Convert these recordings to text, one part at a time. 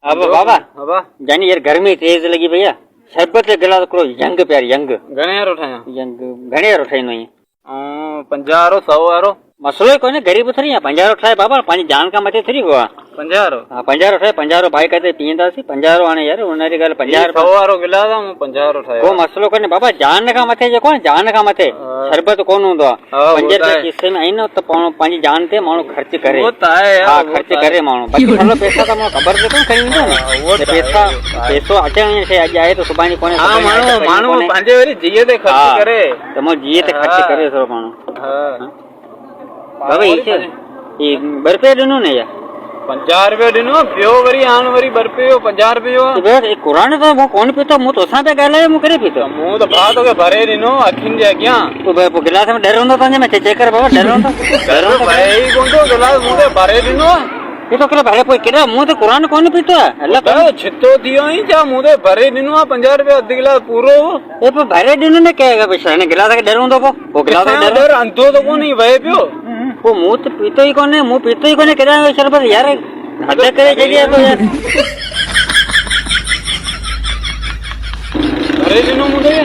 अब बाबा जानी यार गर्मी तेज लगी भैया शरबत गिलास करो यंग प्यार यंग घणे यार उठाया यंग घणे यार उठाई नहीं 50 रो 100 यारो मसलो ही कोने गरीब थरी 50 उठाए बाबा पानी जान का मथे थरी हुआ 50 रो हां 50 उठाए 50 भाई कहते पींदा सी 50 आने यार उनरी गल 50 100 वारो गिलास मु 50 उठाया वो मसलो कोने बाबा जान का मथे जो कोन जान का मथे शरबत कोन हुंदो 5 रुपया किस्से में आइनो तो पानी जान ते मानो खर्च करे वो ता है यार हां खर्च करे मानो बाकी थोड़ा पैसा तो मानो खबर से कोन कहीं ना वो पैसा पैसो अचे से आज आए तो सुबानी कोने हां मानो पांजे वरी जिए ते खर्च करे तो मो जिए ते खर्च करे सो मानो हां बाबा इसे ये बर्फे दिनो ने यार 50 रुपया दिनो पियो वरी आन वरी बर्फे 50 रुपया तो बे एक कुरान तो वो कौन पीतो मु तो सा पे गाले मु करे पीतो मु तो बात के भरे दिनो अखिन जे क्या तो बे गिलास में डर होंदा तो मैं चेक कर बाबा डर होंदा भाई कौन तो गिलास मु ते भरे दिनो ये तो कले भरे कोई केड़ा मु तो कुरान कौन पीतो अल्लाह तो छितो दियो ही जा मु ते भरे दिनो 50 रुपया अध गिलास पूरो ए पर भरे दिनो ने कहेगा पैसा ने गिलास के डर होंदा वो गिलास के डर अंधो तो कोनी वहे पियो वो मु तो पीतो ही कोने मु पीतो ही कोने केड़ा शरबत यार हद करे जलिया तो यार भरे दिनो मुझे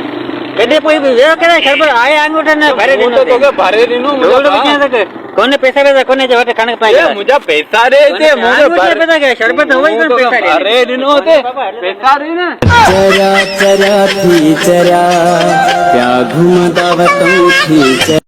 कदे कोई भी वे करे शरबत आए अंगूठे ने भरे दिनो तो के भरे दिनो मुझे कोने पैसा दे कोने जवाटे खाने पाए मुझे पैसा दे दे मुझे पैसा के शरबत होई कोन पैसा दे भरे दिनो ते पैसा दे ना चरा चरा थी चरा क्या घुमदावतम थी